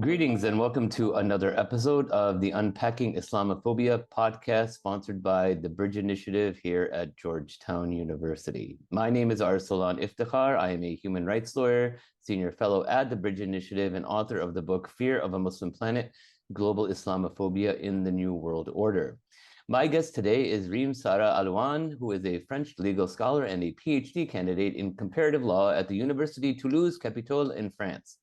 Greetings and welcome to another episode of the Unpacking Islamophobia podcast sponsored by The.Bridge.Initiative here at Georgetown University. My name is Arsalan Iftikhar. I am a human rights lawyer, senior fellow at The.Bridge.Initiative, and author of the book Fear of a Muslim Planet, Global Islamophobia in the New World Order. My guest today is Rim-Sarah Alouane, who is a French legal scholar and a PhD candidate in comparative law at the University Toulouse-Capitole in France.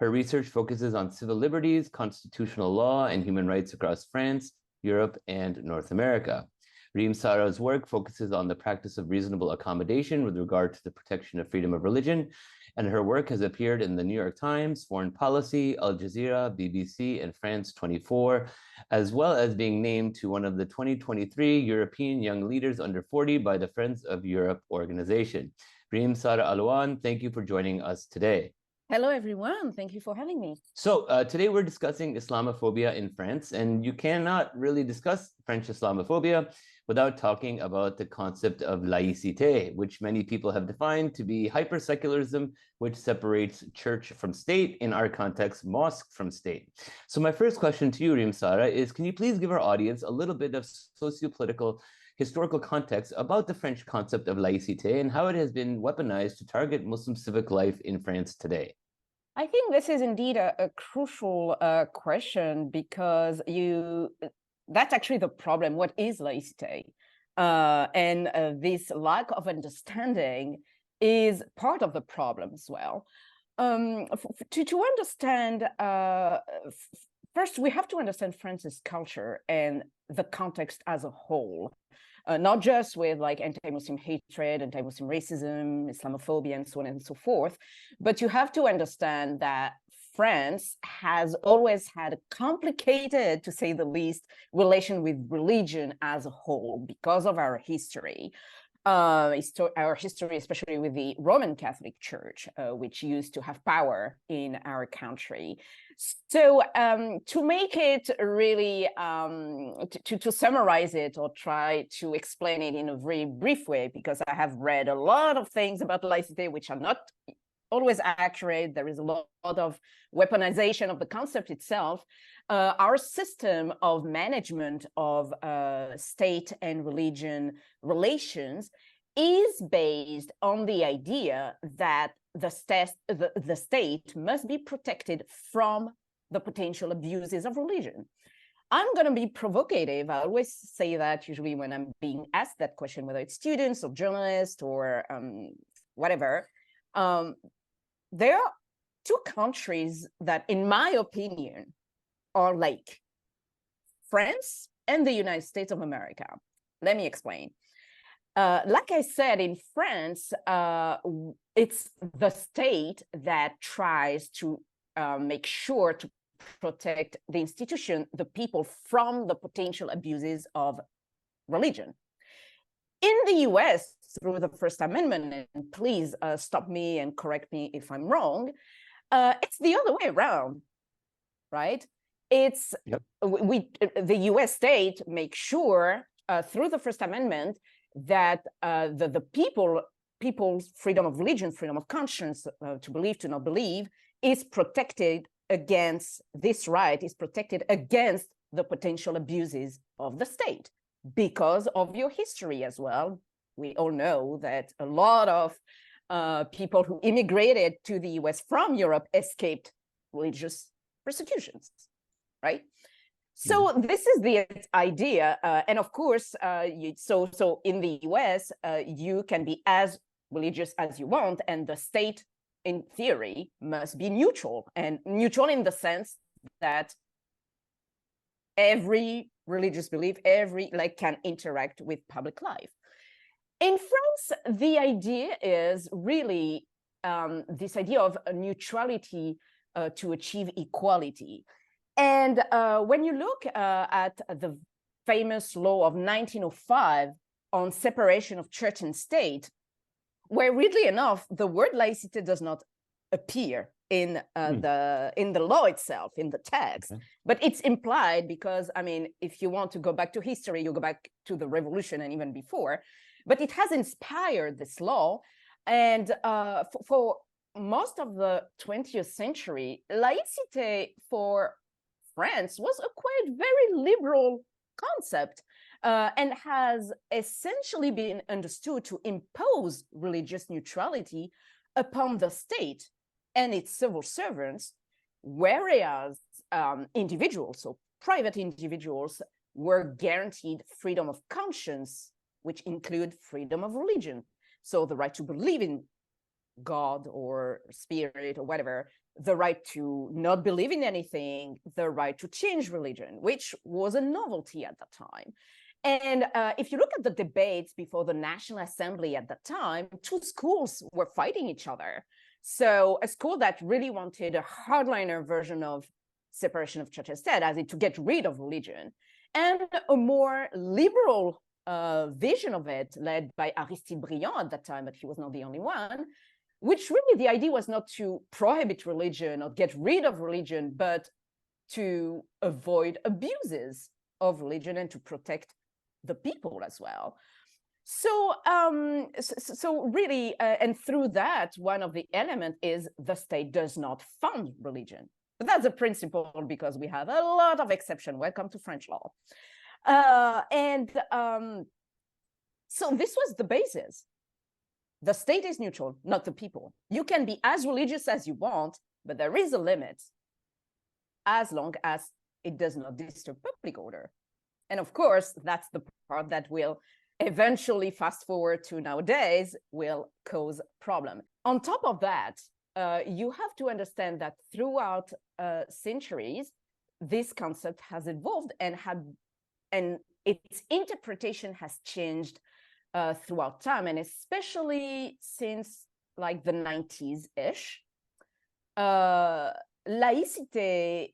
Her research focuses on civil liberties, constitutional law, and human rights across France, Europe, and North America. Rim-Sarah's work focuses on the practice of reasonable accommodation with regard to the protection of freedom of religion, and her work has appeared in the New York Times, Foreign Policy, Al Jazeera, BBC, and France 24, as well as being named to one of the 2023 European Young Leaders Under 40 by the Friends of Europe organization. Rim-Sarah Alouane, thank you for joining us today. Hello, everyone. Thank you for having me. So today we're discussing Islamophobia in France, and you cannot really discuss French Islamophobia without talking about the concept of laïcité, which many people have defined to be hyper-secularism, which separates church from state, in our context, mosque from state. So my first question to you, Rim-Sarah, is can you please give our audience a little bit of socio-political historical context about the French concept of laïcité and how it has been weaponized to target Muslim civic life in France today? I think this is indeed a crucial question because that's actually the problem. What is laïcité? And this lack of understanding is part of the problem as well. To understand, first, we have to understand France's culture and the context as a whole. Not just with like anti-Muslim hatred, anti-Muslim racism, Islamophobia, and so on and so forth, but you have to understand that France has always had a complicated, to say the least, relation with religion as a whole because of our history. Our history, especially with the Roman Catholic Church, which used to have power in our country. So to make it really, to summarize it or try to explain it in a very brief way, because I have read a lot of things about laïcité, which are not always accurate. There is a lot of weaponization of the concept itself. Our system of management of state and religion relations is based on the idea that the state must be protected from the potential abuses of religion. I'm going to be provocative. I always say that usually when I'm being asked that question, whether it's students or journalists or whatever. There are two countries that, in my opinion, are like France and the United States of America. Let me explain. Like I said, in France, it's the state that tries to make sure to protect the institution, the people, from the potential abuses of religion. In the US, through the First Amendment, and please stop me and correct me if I'm wrong, it's the other way around, right? It's the US state makes sure through the First Amendment that the people's freedom of religion, freedom of conscience, to believe, to not believe, is protected against this right, is protected against the potential abuses of the state because of your history as well. We all know that a lot of people who immigrated to the US from Europe escaped religious persecutions, right? So this is the idea. And of course, so in the US, you can be as religious as you want, and the state, in theory, must be neutral. And neutral in the sense that every religious belief, can interact with public life. In France, the idea is really this idea of neutrality to achieve equality. And when you look at the famous law of 1905 on separation of church and state, where weirdly enough, the word laïcité does not appear in the law itself, in the text, but it's implied because, I mean, if you want to go back to history, you go back to the revolution and even before, but it has inspired this law. And for most of the 20th century, laïcité for France was a quite very liberal concept and has essentially been understood to impose religious neutrality upon the state and its civil servants, whereas individuals, so private individuals, were guaranteed freedom of conscience, which include freedom of religion. So the right to believe in God or spirit or whatever, the right to not believe in anything, the right to change religion, which was a novelty at that time. And if you look at the debates before the National Assembly at that time, two schools were fighting each other. So a school that really wanted a hardliner version of separation of church and state, as in to get rid of religion, and a more liberal vision of it, led by Aristide Briand at that time, but he was not the only one, which really the idea was not to prohibit religion or get rid of religion, but to avoid abuses of religion and to protect the people as well. So, so really, and through that, one of the elements is the state does not fund religion. But that's a principle because we have a lot of exceptions. Welcome to French law. So this was the basis. The state is neutral, not the people. You can be as religious as you want, but there is a limit as long as it does not disturb public order. And of course, that's the part that will eventually, fast forward to nowadays, will cause problem. On top of that, you have to understand that throughout centuries, this concept has evolved and its interpretation has changed throughout time, and especially since like the 90s-ish. Laïcité,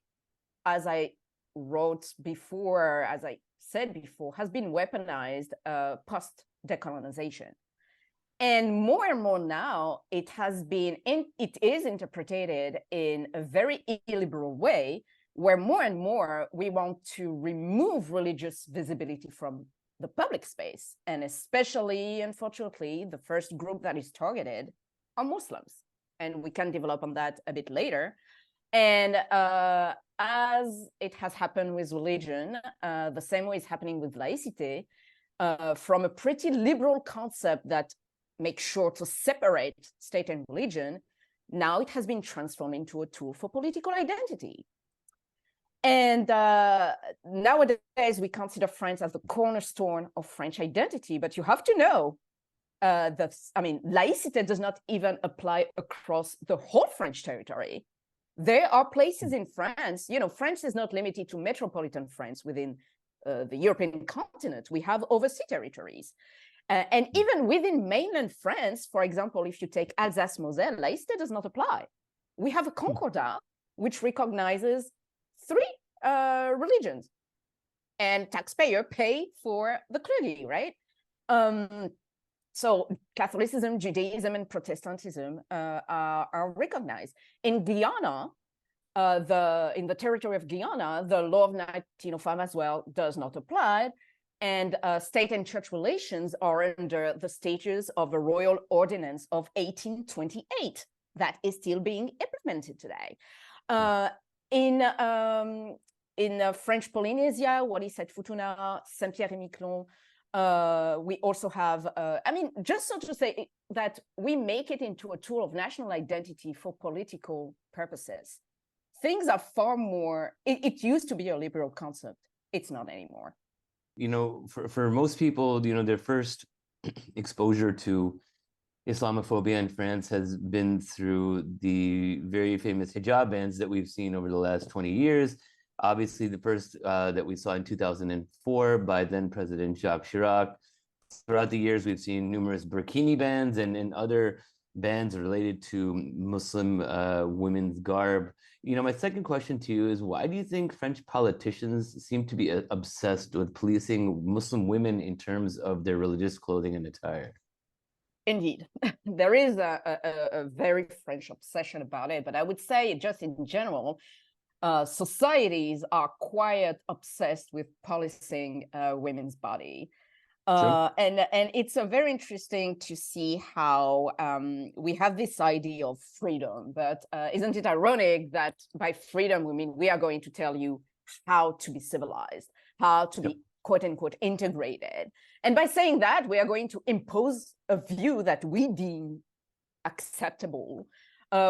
as I wrote before, as I said before, has been weaponized post-decolonization. And more now, it is interpreted in a very illiberal way, where more and more we want to remove religious visibility from the public space. And especially, unfortunately, the first group that is targeted are Muslims. And we can develop on that a bit later. And as it has happened with religion, the same way is happening with laïcité, from a pretty liberal concept that makes sure to separate state and religion, now it has been transformed into a tool for political identity. And nowadays, we consider France as the cornerstone of French identity, but you have to know that, I mean, laïcité does not even apply across the whole French territory. There are places in France, France is not limited to metropolitan France within the European continent. We have overseas territories. And even within mainland France, for example, if you take Alsace-Moselle, laïcité does not apply. We have a concordat, which recognizes 3 religions, and taxpayer pay for the clergy, right? So Catholicism, Judaism, and Protestantism are recognized. In Guyana, in the territory of Guyana, the law of 1905 as well does not apply, and state and church relations are under the status of a royal ordinance of 1828 that is still being implemented today. In French Polynesia, Wallis et Futuna, Saint-Pierre-et-Miquelon, we also have, just so to say that we make it into a tool of national identity for political purposes. Things are far more, it used to be a liberal concept. It's not anymore. For most people, their first exposure to Islamophobia in France has been through the very famous hijab bans that we've seen over the last 20 years. Obviously, the first that we saw in 2004 by then President Jacques Chirac. Throughout the years, we've seen numerous burkini bans and other bans related to Muslim women's garb. My second question to you is, why do you think French politicians seem to be obsessed with policing Muslim women in terms of their religious clothing and attire? Indeed, there is a very French obsession about it, but I would say just in general, societies are quite obsessed with policing women's body. And it's very interesting to see how we have this idea of freedom, but isn't it ironic that by freedom we mean we are going to tell you how to be civilized, how to be quote unquote integrated, and by saying that we are going to impose a view that we deem acceptable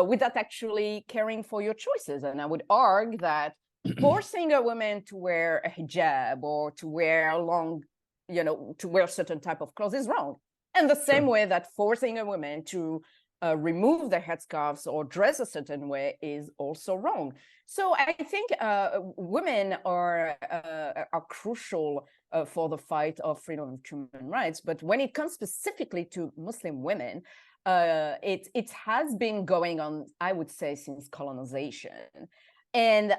without actually caring for your choices. And I would argue that forcing a woman to wear a hijab or to wear to wear a certain type of clothes is wrong. And the same way that forcing a woman to remove their headscarves or dress a certain way is also wrong. So I think women are crucial for the fight of freedom of human rights. But when it comes specifically to Muslim women, it has been going on, I would say, since colonization. And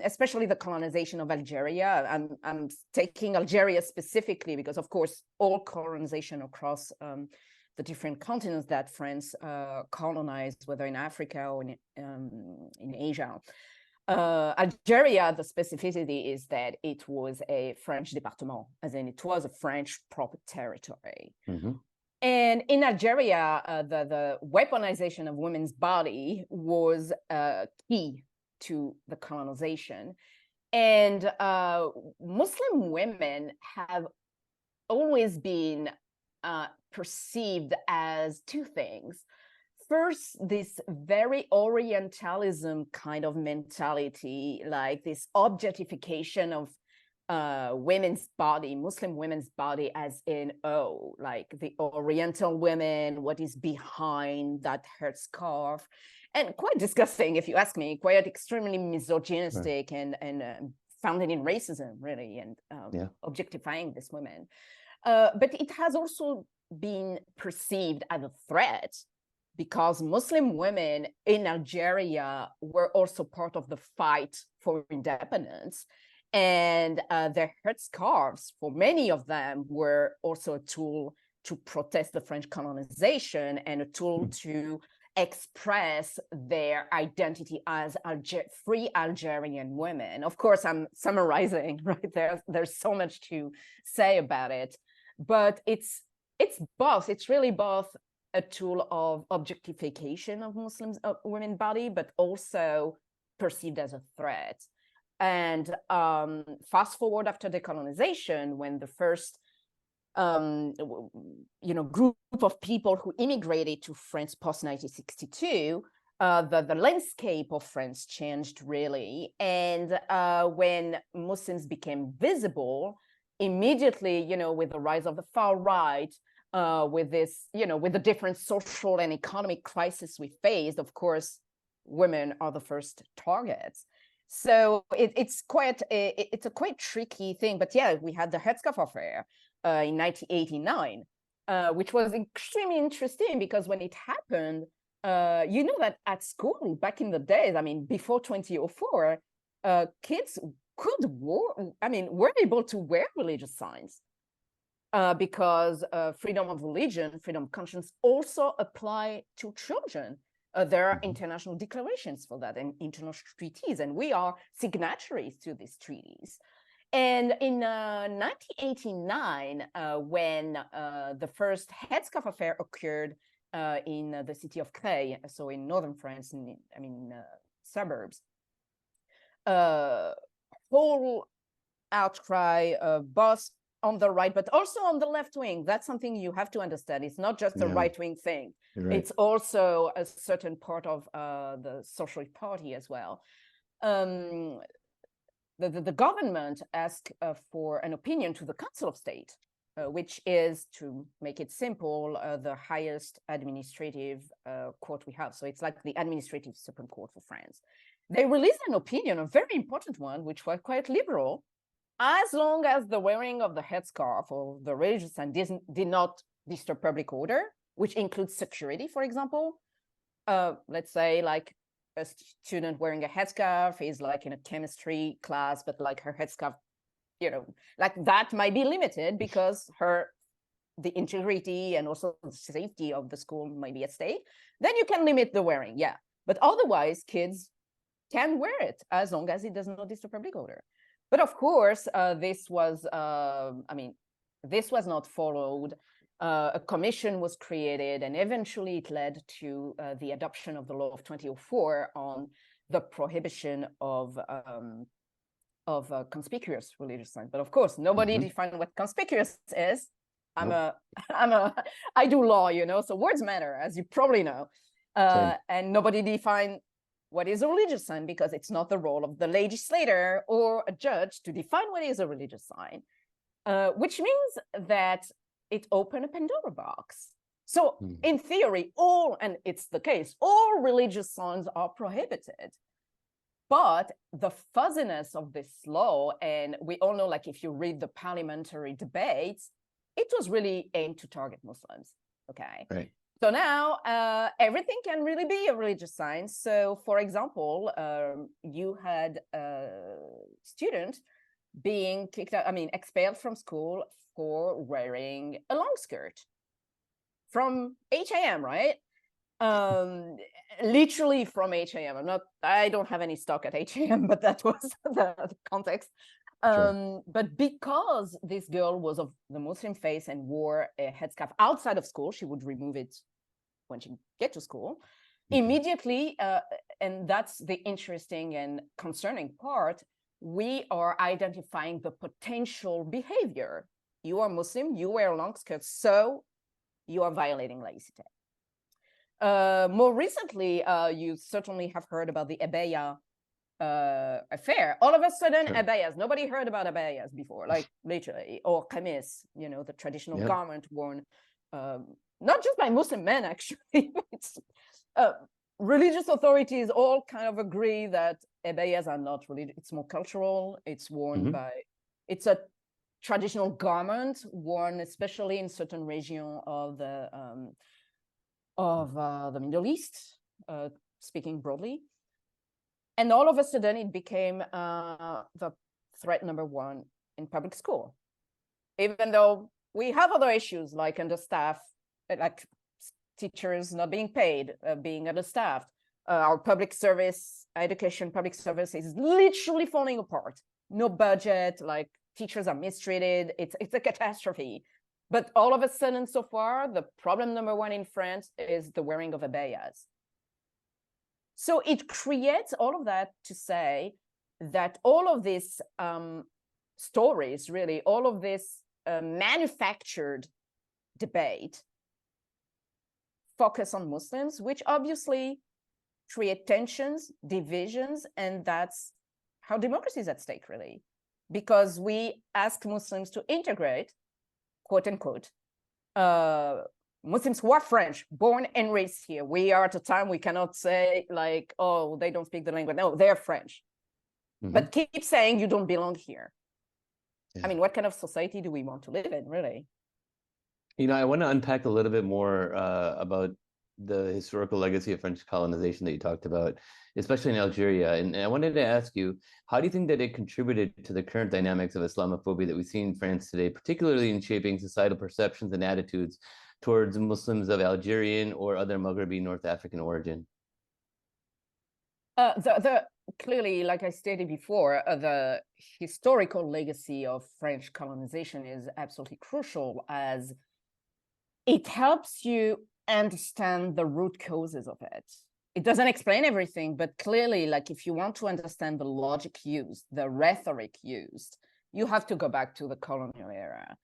especially the colonization of Algeria. I'm taking Algeria specifically because, of course, all colonization across the different continents that France colonized, whether in Africa or in Asia. Algeria, the specificity is that it was a French département, as in it was a French proper territory. And in Algeria, the weaponization of women's body was key to the colonization. And Muslim women have always been perceived as two things. First, this very Orientalism kind of mentality, like this objectification of women's body, Muslim women's body, as in, oh, like the Oriental women, what is behind that headscarf. And quite disgusting, if you ask me, quite extremely misogynistic and founded in racism, really, and objectifying these women. But it has also been perceived as a threat because Muslim women in Algeria were also part of the fight for independence. And their headscarves, for many of them, were also a tool to protest the French colonization and a tool to express their identity as free Algerian women. Of course, I'm summarizing, right? There's so much to say about it, but it's both. It's really both a tool of objectification of Muslims, of women's body, but also perceived as a threat. And fast forward after decolonization, when the first group of people who immigrated to France post 1962, the landscape of France changed really. And when Muslims became visible, immediately, with the rise of the far right, with this, with the different social and economic crisis we faced, of course, women are the first targets. So it's a quite tricky thing. But yeah, we had the headscarf affair in 1989, which was extremely interesting because when it happened, that at school back in the days, I mean, before 2004, kids were able to wear religious signs because freedom of religion, freedom of conscience also apply to children. There are international declarations for that and international treaties, and we are signatories to these treaties. And in 1989, when the first headscarf affair occurred in the city of Creil, so in northern France, suburbs, whole outcry, both on the right, but also on the left wing. That's something you have to understand. It's not just a right-wing thing. Right. It's also a certain part of the Socialist Party as well. The government asked for an opinion to the Council of State, which is, to make it simple, the highest administrative court we have. So it's like the administrative Supreme Court for France. They released an opinion, a very important one, which was quite liberal, as long as the wearing of the headscarf or the religious sign did not disturb public order, which includes security, for example. Let's say like a student wearing a headscarf is like in a chemistry class, but like her headscarf, like that might be limited because the integrity and also the safety of the school might be at stake. Then you can limit the wearing, yeah. But otherwise, kids can wear it as long as it does not disturb public order. But of course, this was, this was not followed. A commission was created, and eventually it led to the adoption of the law of 2004 on the prohibition of conspicuous religious signs. But of course, nobody defined what conspicuous is. I do law, so words matter, as you probably know. And nobody defined what is a religious sign, because it's not the role of the legislator or a judge to define what is a religious sign, which means that it opened a Pandora box. So in theory, and it's the case, all religious signs are prohibited. But the fuzziness of this law, and we all know, like, if you read the parliamentary debates, it was really aimed to target Muslims, okay? Right. So now everything can really be a religious sign. So, for example, you had a student being kicked out, expelled from school for wearing a long skirt from HAM, right? Literally from HAM. I don't have any stock at HAM, but that was the context. Sure. But because this girl was of the Muslim faith and wore a headscarf outside of school, she would remove it when she get to school. Immediately, and that's the interesting and concerning part, we are identifying the potential behavior. You are Muslim, you wear a long skirt, so you are violating laïcité. More recently, you certainly have heard about the abaya affair. All of a sudden, abayas. Nobody heard about abayas before, like literally, or qamis, the traditional garment worn not just by Muslim men, actually. It's, religious authorities all kind of agree that abayas are not religious. It's more cultural. It's worn by. It's a traditional garment worn, especially in certain regions of the Middle East, speaking broadly. And all of a sudden, it became the threat number one in public school, even though we have other issues like understaffed, like teachers not being paid, being understaffed. Our public service, public service is literally falling apart. No budget, like teachers are mistreated. It's a catastrophe. But all of a sudden, so far, the problem number one in France is the wearing of abayas. So it creates all of that to say that all of these stories, really, all of this manufactured debate focus on Muslims, which obviously create tensions, divisions, and that's how democracy is at stake, really. Because we ask Muslims to integrate, quote unquote, Muslims who are French, born and raised here. We are at a time we cannot say like, oh, they don't speak the language. No, they're French. But keep saying you don't belong here. I mean, what kind of society do we want to live in, really? I want to unpack a little bit more about the historical legacy of French colonization that you talked about, especially in Algeria. And I wanted to ask you, how do you think that it contributed to the current dynamics of Islamophobia that we see in France today, particularly in shaping societal perceptions and attitudes towards Muslims of Algerian or other Maghrebi North African origin? Clearly, like I stated before, the historical legacy of French colonization is absolutely crucial, as it helps you understand the root causes of it. It doesn't explain everything, but clearly, like if you want to understand the logic used, the rhetoric used, you have to go back to the colonial era.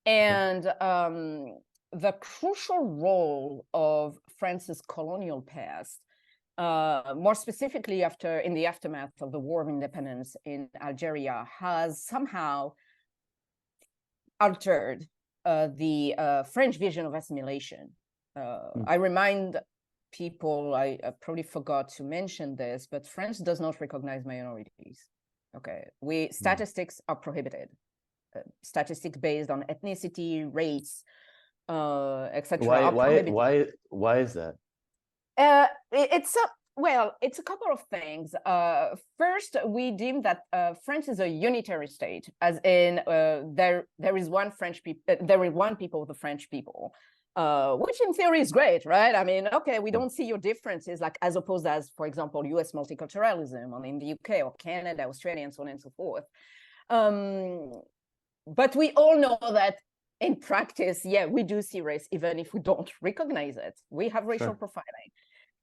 And the crucial role of France's colonial past, more specifically in the aftermath of the War of Independence in Algeria, has somehow altered the French vision of assimilation. I remind people, I probably forgot to mention this, but France does not recognize minorities. Okay, statistics are prohibited. Statistics based on ethnicity, race, etc. Why is that? It's a couple of things. First, we deem that France is a unitary state, as in there is one people, the French people, which in theory is great, right? I mean, okay, we don't see your differences, like as opposed as, for example, US multiculturalism, or in the UK or Canada, Australia, and so on and so forth. But we all know that in practice, yeah, we do see race, even if we don't recognize it. We have racial profiling.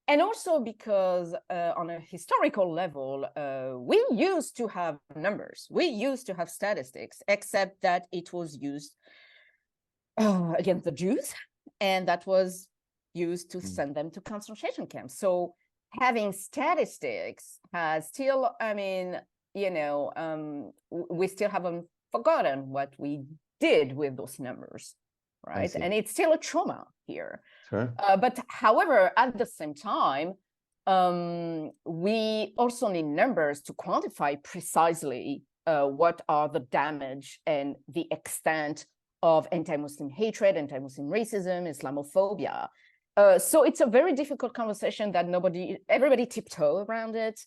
And also because on a historical level, we used to have numbers. We used to have statistics, except that it was used against the Jews, and that was used to send them to concentration camps. So having statistics has still, I mean, we still haven't forgotten what we did with those numbers, right? And it's still a trauma here. Sure. But however, at the same time, we also need numbers to quantify precisely what are the damage and the extent of anti-Muslim hatred, anti-Muslim racism, Islamophobia. So it's a very difficult conversation that everybody tiptoe around it.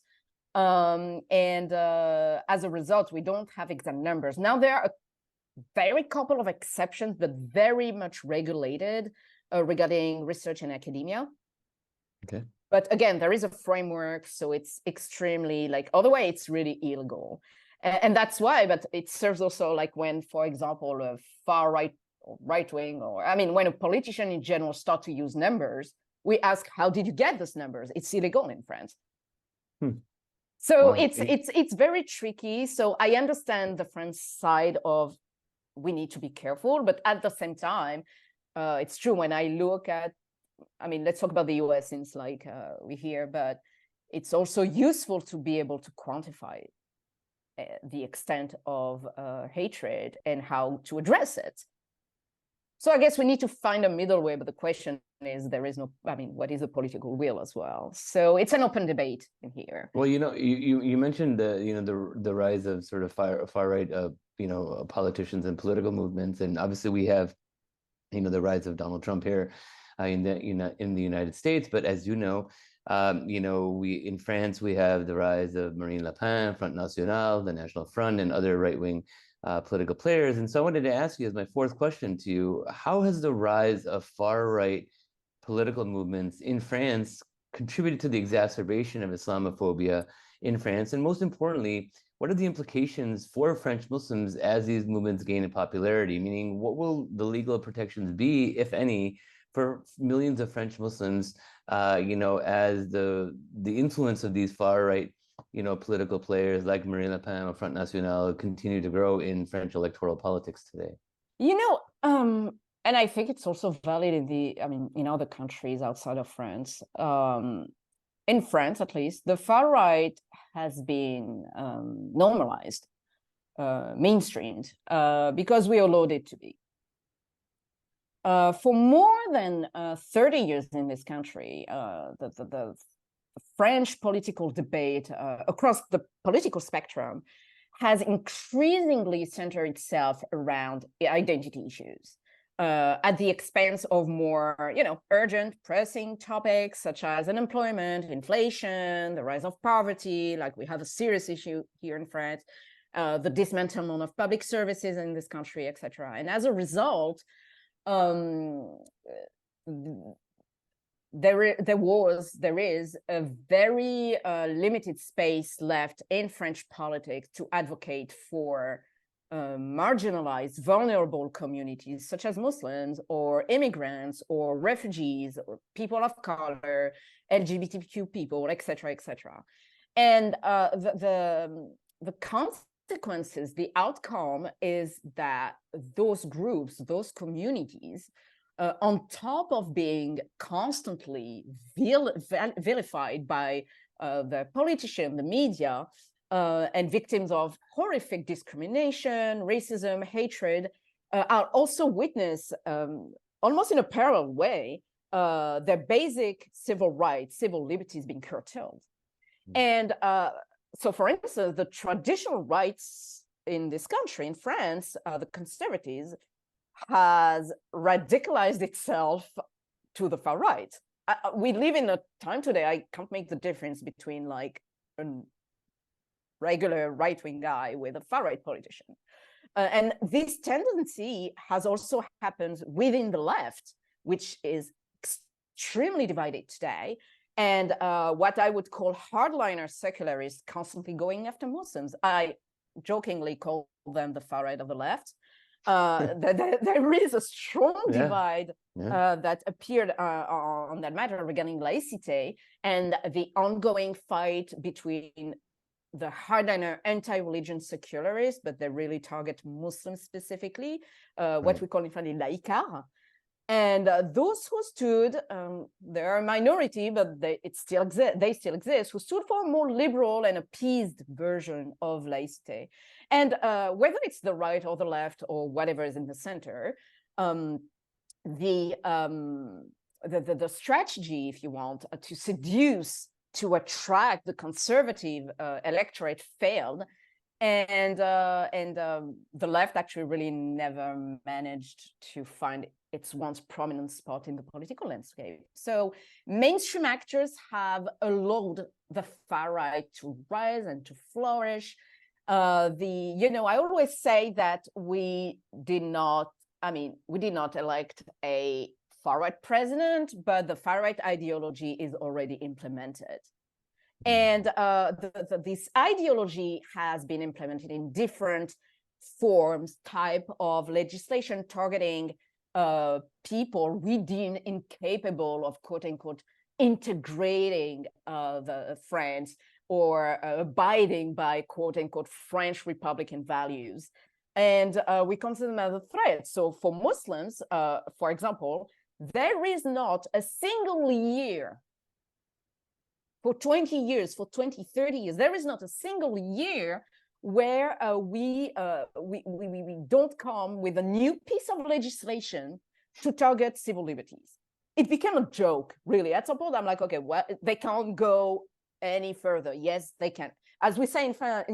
And as a result, we don't have exact numbers. Now, there are a very couple of exceptions, but very much regulated regarding research and academia. Okay. But again, there is a framework, so it's extremely otherwise it's really illegal. And that's why, but it serves also when, for example, a far right or right wing, or I mean, when a politician in general start to use numbers, we ask, how did you get those numbers? It's illegal in France. So wow. It's very tricky. So I understand the French side of we need to be careful, but at the same time, it's true when I look at, I mean, let's talk about the US since we hear, but it's also useful to be able to quantify the extent of hatred and how to address it. So I guess we need to find a middle way, but the question is, what is the political will as well? So it's an open debate in here. Well, you mentioned the rise of sort of far right politicians and political movements, and obviously we have the rise of Donald Trump here in the United States. But as you know, in France we have the rise of Marine Le Pen, Front National, the National Front, and other right-wing political players. And so I wanted to ask you, as my fourth question to you, how has the rise of far-right political movements in France contributed to the exacerbation of Islamophobia in France? And most importantly, what are the implications for French Muslims as these movements gain in popularity? Meaning, what will the legal protections be, if any, for millions of French Muslims, as the influence of these far-right political players like Marine Le Pen or Front National continue to grow in French electoral politics today? And I think it's also valid in other countries outside of France. In France, at least, the far right has been normalized, mainstreamed, because we allowed it to be. For more than 30 years in this country, the French political debate across the political spectrum has increasingly centered itself around identity issues, at the expense of more, urgent, pressing topics such as unemployment, inflation, the rise of poverty. Like we have a serious issue here in France, the dismantlement of public services in this country, etc. And as a result, there is a very limited space left in French politics to advocate for marginalized, vulnerable communities such as Muslims or immigrants or refugees or people of color, LGBTQ people, etc., etc. And the consequences, the outcome is that those groups, those communities, on top of being constantly vilified by the politician, the media, and victims of horrific discrimination, racism, hatred, are also witness, almost in a parallel way, their basic civil rights, civil liberties being curtailed. And so, for instance, the traditional rights in this country, in France, the conservatives, has radicalized itself to the far right. We live in a time today, I can't make the difference between a regular right-wing guy with a far-right politician. And this tendency has also happened within the left, which is extremely divided today. And what I would call hardliner secularists constantly going after Muslims. I jokingly call them the far right of the left. there is a strong divide Yeah. that appeared on that matter regarding laïcité, and the ongoing fight between the hardliner anti-religion secularists, but they really target Muslims specifically, what we call in French laïcards. And those who stood, they're a minority, but they still exist, who stood for a more liberal and appeased version of laïcité. And whether it's the right or the left or whatever is in the center, the strategy, if you want, to seduce, to attract the conservative electorate failed. And the left actually really never managed to find its once prominent spot in the political landscape. So mainstream actors have allowed the far right to rise and to flourish. I always say that we did not elect a far right president, but the far right ideology is already implemented. And this ideology has been implemented in different forms, type of legislation targeting people we deem incapable of, quote unquote, integrating the French or abiding by, quote unquote, French Republican values. And we consider them as a threat. So for Muslims, for example, there is not a single year for 20 years, for 20, 30 years, there is not a single year where we don't come with a new piece of legislation to target civil liberties. It became a joke, really. At some point, I'm like, okay, well, they can't go any further. Yes, they can. As we say in French,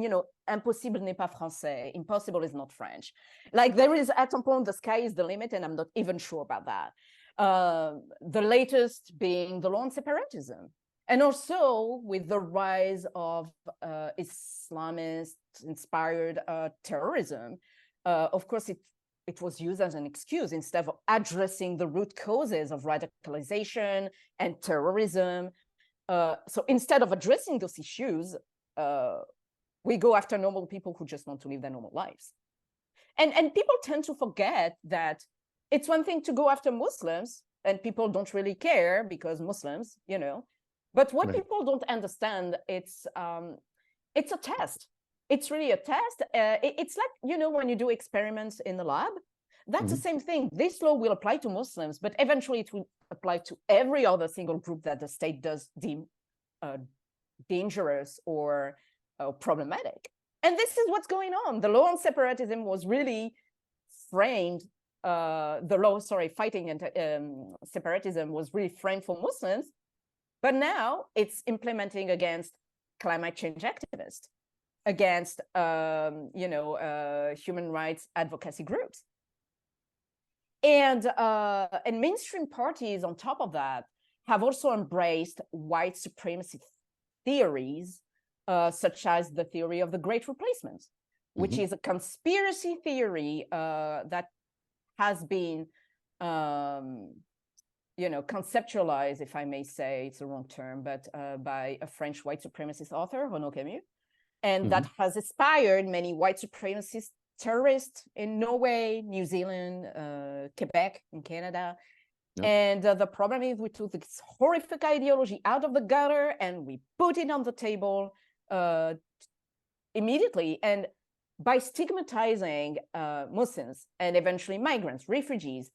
impossible n'est pas français. Impossible is not French. Like there is, at some point, the sky is the limit, and I'm not even sure about that. The latest being the law on separatism. And also with the rise of Islamist-inspired terrorism, of course, it was used as an excuse instead of addressing the root causes of radicalization and terrorism. So instead of addressing those issues, we go after normal people who just want to live their normal lives. And people tend to forget that it's one thing to go after Muslims, and people don't really care because Muslims, But what people don't understand, it's a test. It's really a test. It's like, when you do experiments in the lab, that's the same thing. This law will apply to Muslims, but eventually it will apply to every other single group that the state does deem dangerous or problematic. And this is what's going on. The law on separatism was really framed, fighting separatism was really framed for Muslims. But now it's implementing against climate change activists, against human rights advocacy groups, and mainstream parties on top of that have also embraced white supremacy theories, such as the theory of the Great Replacement, which is a conspiracy theory that has been conceptualized, if I may say, it's the wrong term, but by a French white supremacist author, Renaud Camus, and that has inspired many white supremacist terrorists in Norway, New Zealand, Quebec, in Canada. Yep. And the problem is we took this horrific ideology out of the gutter and we put it on the table immediately. And by stigmatizing Muslims and eventually migrants, refugees,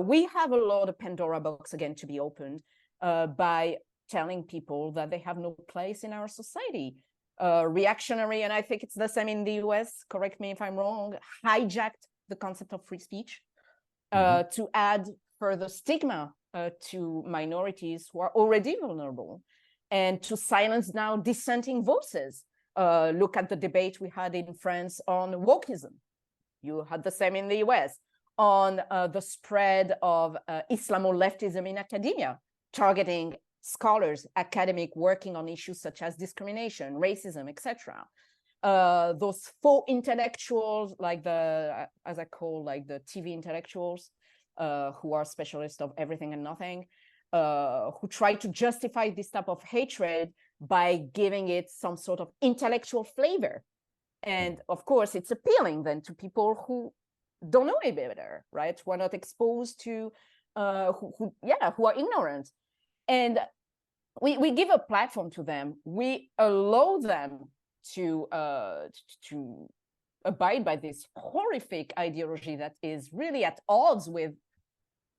we have allowed a Pandora box again to be opened by telling people that they have no place in our society. Reactionary, and I think it's the same in the US, correct me if I'm wrong, hijacked the concept of free speech to add further stigma to minorities who are already vulnerable, and to silence now dissenting voices. Look at the debate we had in France on wokeism. You had the same in the US on the spread of Islamo-leftism in academia, targeting scholars, academic, working on issues such as discrimination, racism, etc. Those faux intellectuals, like as I call, like the TV intellectuals, who are specialists of everything and nothing, who try to justify this type of hatred by giving it some sort of intellectual flavor. And of course, it's appealing then to people who don't know any better, right? Who are not exposed to, who are ignorant. And we give a platform to them. We allow them to abide by this horrific ideology that is really at odds with,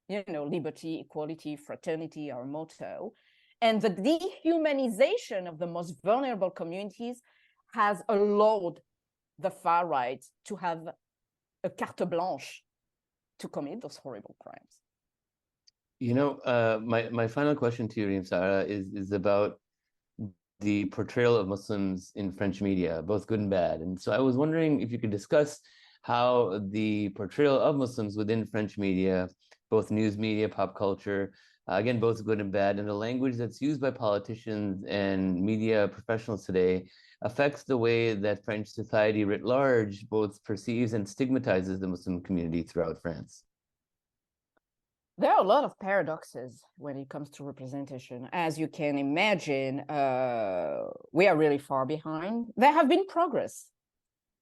liberty, equality, fraternity, our motto. And the dehumanization of the most vulnerable communities has allowed the far right to have a carte blanche to commit those horrible crimes. My final question to you, Rim-Sarah, is about the portrayal of Muslims in French media, both good and bad. And so I was wondering if you could discuss how the portrayal of Muslims within French media, both news media, pop culture, again, both good and bad, and the language that's used by politicians and media professionals today affects the way that French society writ large both perceives and stigmatizes the Muslim community throughout France. There are a lot of paradoxes when it comes to representation. As you can imagine, we are really far behind. There have been progress,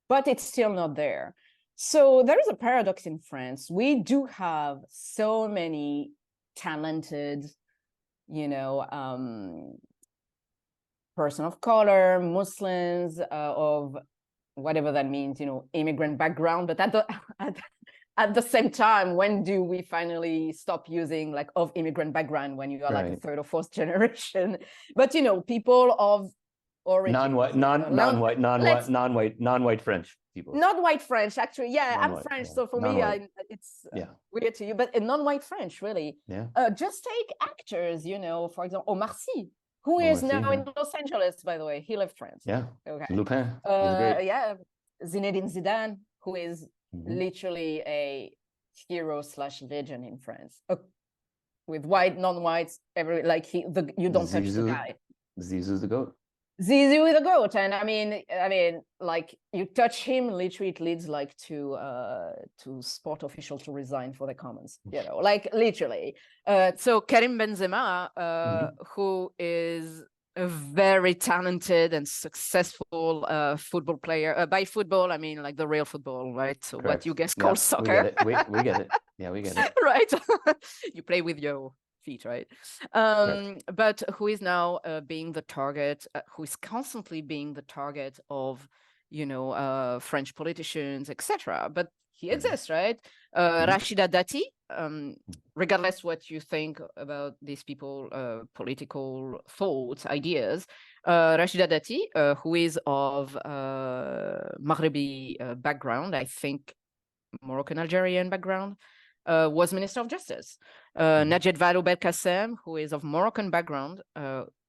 but it's still not there. So there is a paradox in France. We do have so many talented, person of color, Muslims, of whatever that means, immigrant background. But at the same time, when do we finally stop using like of immigrant background when you are like a third or fourth generation? But people of origin, non-white French people. Not white French, actually. Yeah, I'm French, so for me, it's weird to you. But non-white French, really. Yeah. Just take actors, for example, Omar Sy, who is now in Los Angeles, by the way. He left France. Yeah. Okay. Lupin. He's great. Yeah. Zinedine Zidane, who is literally a hero / legend in France, with white, non-whites, you don't touch the guy. Zizou's the GOAT. Zizou is the GOAT, and I mean, like you touch him, literally, it leads like to sport official to resign for the comments. Like literally. So Karim Benzema, who is a very talented and successful football player. By football, I mean like the real football, right? So correct. What you guys call soccer. We get it. Yeah, we get it. Right. You play with your feet, right? But who is now being the target, who is constantly being the target of, French politicians, etc. But he exists, right? Rachida Dati, regardless what you think about these people, political thoughts, ideas, Rachida Dati, who is of Maghrebi background, I think Moroccan Algerian background, was Minister of Justice. Najet Vallaud Belkacem, who is of Moroccan background,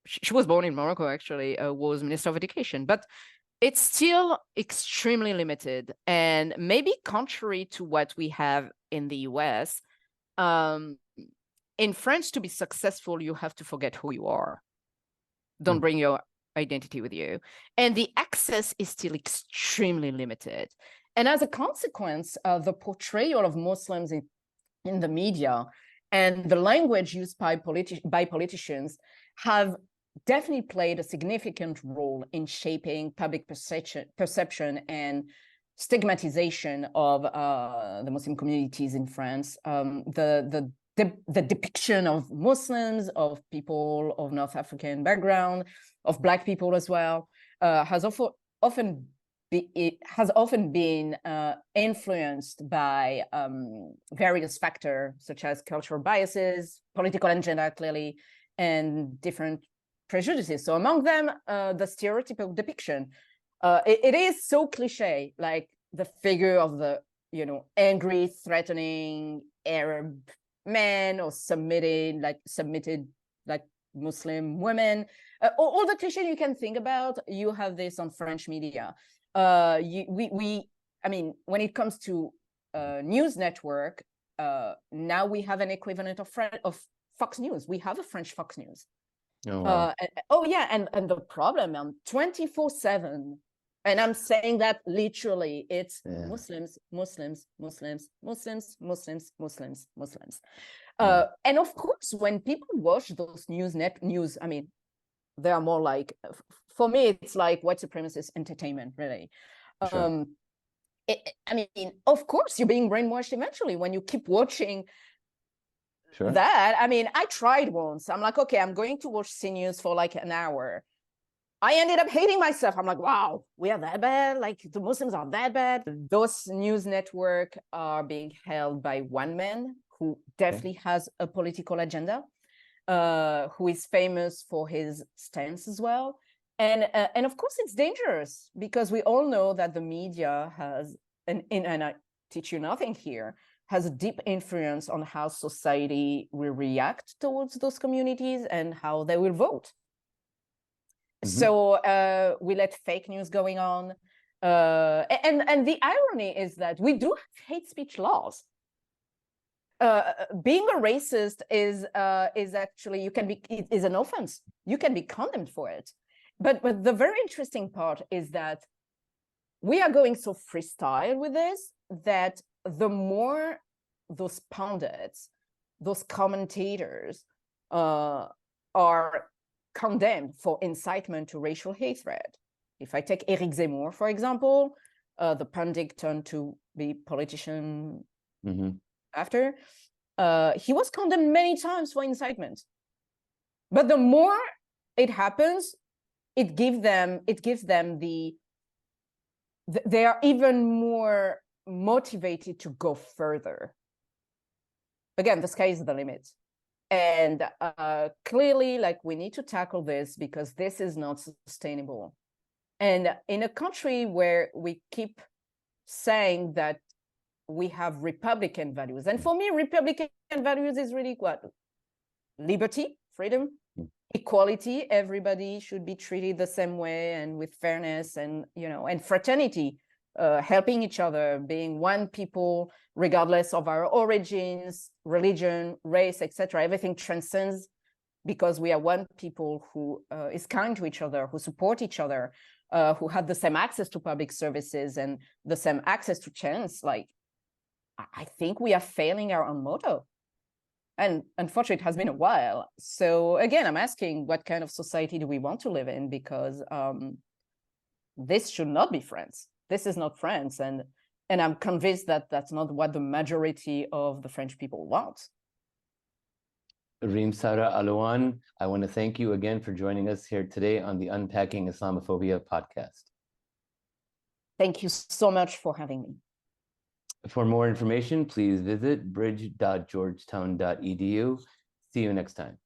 she was born in Morocco actually, was Minister of Education, but it's still extremely limited. And maybe contrary to what we have in the US, in France, to be successful, you have to forget who you are. Don't bring your identity with you. And the access is still extremely limited. And as a consequence, the portrayal of Muslims in the media and the language used by politicians have definitely played a significant role in shaping public perception and stigmatization of the Muslim communities in France. The depiction of Muslims, of people of North African background, of Black people as well, has often been influenced by various factors such as cultural biases, political agenda, clearly, and different prejudices. So among them, the stereotypical depiction. It is so cliche, like the figure of the, angry, threatening Arab man or submitted Muslim women. All the cliche you can think about, you have this on French media. I mean, when it comes to news network, now we have an equivalent of Fox News. We have a French Fox News. Oh, wow. And the problem 24/7, and I'm saying that literally, it's Muslims. And of course, when people watch those news, I mean, they are more like, for me, it's like white supremacist entertainment, really. Sure. I mean, of course, you're being brainwashed eventually when you keep watching Sure. that. I mean, I tried once. I'm like, okay, I'm going to watch CNews for like an hour. I ended up hating myself. I'm like, wow, we are that bad? Like the Muslims are that bad? Those news networks are being held by one man who definitely has a political agenda, who is famous for his stance as well. And of course, it's dangerous because we all know that the media has, and I teach you nothing here, has a deep influence on how society will react towards those communities and how they will vote. So we let fake news going on. And the irony is that we do have hate speech laws. Being a racist is actually, is an offense. You can be condemned for it. But the very interesting part is that we are going so freestyle with this that the more those pundits, those commentators are condemned for incitement to racial hatred. If I take Eric Zemmour, for example, the pundit turned to be politician after, he was condemned many times for incitement. But the more it happens, it gives them they are even more motivated to go further. Again, the sky is the limit. And clearly, like, we need to tackle this because this is not sustainable. And in a country where we keep saying that we have Republican values, and for me, Republican values is really what? Liberty, freedom, equality. Everybody should be treated the same way and with fairness, and and fraternity, helping each other, being one people, regardless of our origins, religion, race, etc. Everything transcends because we are one people who is kind to each other, who support each other, who have the same access to public services and the same access to chance. Like, I think we are failing our own motto. And unfortunately, it has been a while. So again, I'm asking, what kind of society do we want to live in? Because this should not be France. This is not France. And I'm convinced that that's not what the majority of the French people want. Rim-Sarah Alouane, I want to thank you again for joining us here today on the Unpacking Islamophobia podcast. Thank you so much for having me. For more information, please visit bridge.georgetown.edu. See you next time.